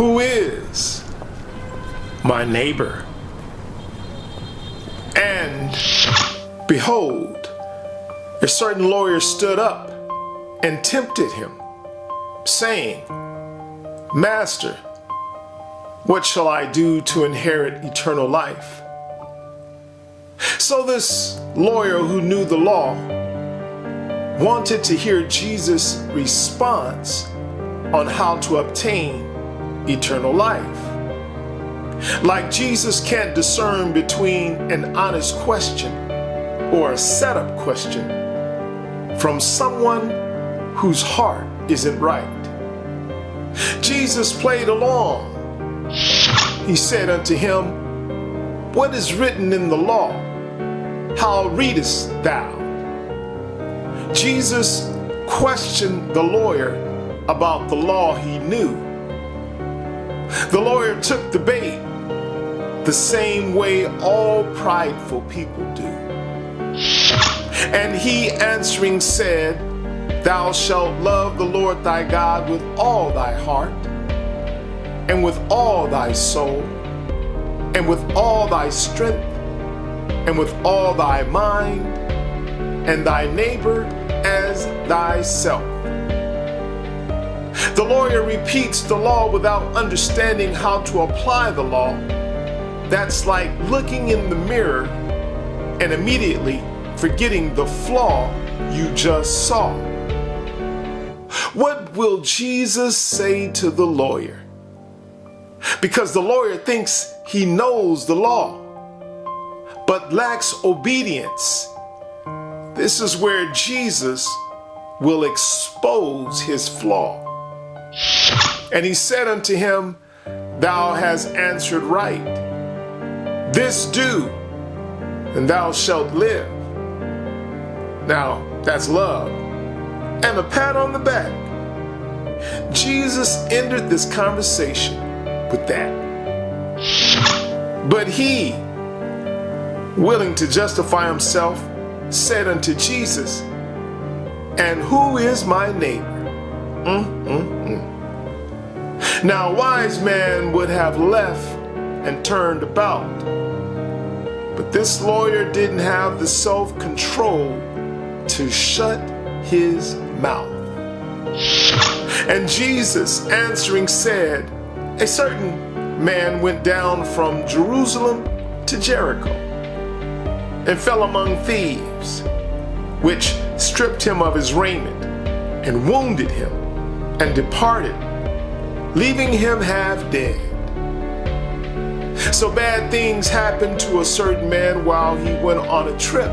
Who is my neighbor? And behold, a certain lawyer stood up and tempted him, saying, Master, what shall I do to inherit eternal life? So this lawyer who knew the law wanted to hear Jesus' response on how to obtain eternal life. Like Jesus can't discern between an honest question or a setup question from someone whose heart isn't right. Jesus played along. He said unto him, What is written in the law? How readest thou? Jesus questioned the lawyer about the law he knew. The lawyer took the bait the same way all prideful people do. And he answering said, Thou shalt love the Lord thy God with all thy heart, and with all thy soul, and with all thy strength, and with all thy mind, and thy neighbor as thyself. The lawyer repeats the law without understanding how to apply the law. That's like looking in the mirror and immediately forgetting the flaw you just saw. What will Jesus say to the lawyer? Because the lawyer thinks he knows the law, but lacks obedience. This is where Jesus will expose his flaw. And he said unto him, Thou hast answered right. This do, and thou shalt live. Now, that's love. And a pat on the back. Jesus ended this conversation with that. But he, willing to justify himself, said unto Jesus, And who is my neighbor? Now a wise man would have left and turned about, but this lawyer didn't have the self-control to shut his mouth. And Jesus answering said, A certain man went down from Jerusalem to Jericho, and fell among thieves, which stripped him of his raiment, and wounded him, and departed, leaving him half dead. So bad things happened to a certain man while he went on a trip.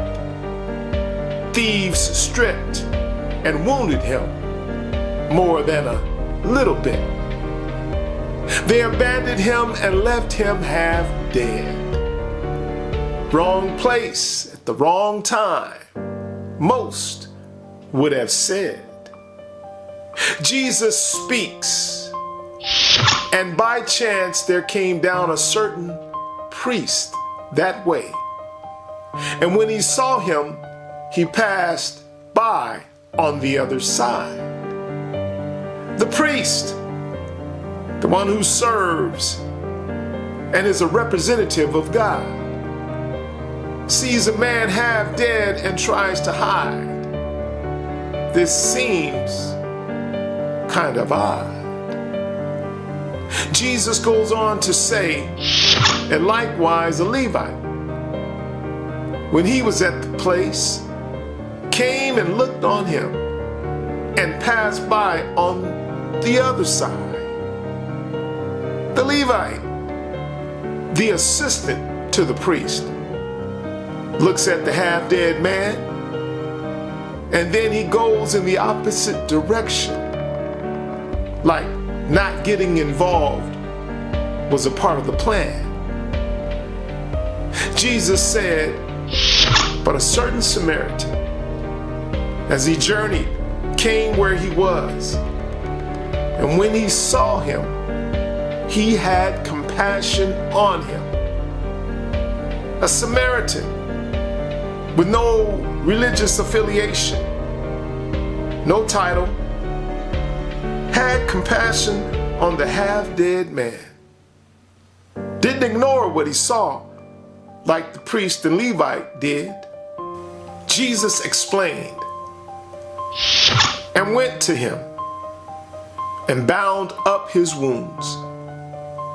Thieves stripped and wounded him more than a little bit. They abandoned him and left him half dead. Wrong place at the wrong time, most would have said. Jesus speaks, and by chance there came down a certain priest that way. And when he saw him, he passed by on the other side. The priest, the one who serves and is a representative of God, sees a man half dead and tries to hide. This seems kind of odd. Jesus goes on to say, and likewise a Levite, when he was at the place, came and looked on him and passed by on the other side. The Levite, the assistant to the priest, looks at the half-dead man, and then he goes in the opposite direction, like not getting involved was a part of the plan. Jesus said, But a certain Samaritan, as he journeyed, came where he was, and when he saw him, he had compassion on him. A Samaritan with no religious affiliation, no title, had compassion on the half-dead man. Didn't ignore what he saw like the priest and Levite did. Jesus explained and went to him and bound up his wounds,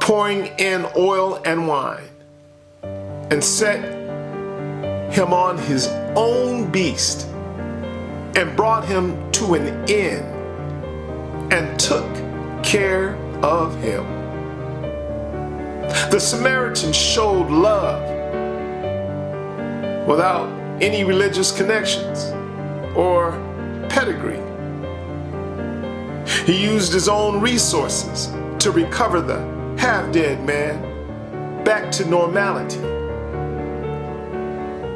pouring in oil and wine, and set him on his own beast and brought him to an inn and took care of him. The Samaritans showed love without any religious connections or pedigree. He used his own resources to recover the half-dead man back to normality.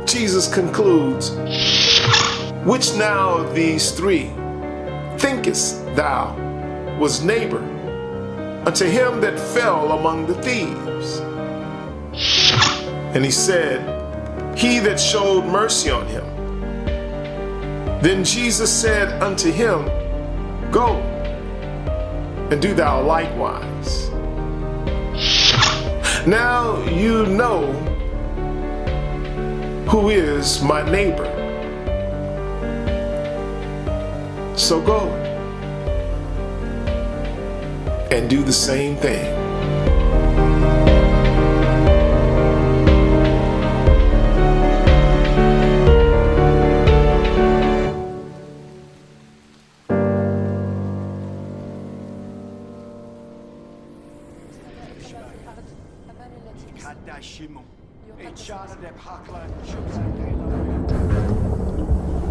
Jesus concludes, "Which now of these three thinkest thou was neighbor unto him that fell among the thieves?" And he said, "He that showed mercy on him." Then Jesus said unto him, "Go, and do thou likewise." Now you know who is my neighbor. So go and do the same thing.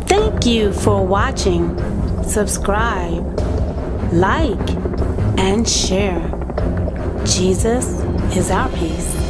Thank you for watching. Subscribe, like, and share. Jesus is our peace.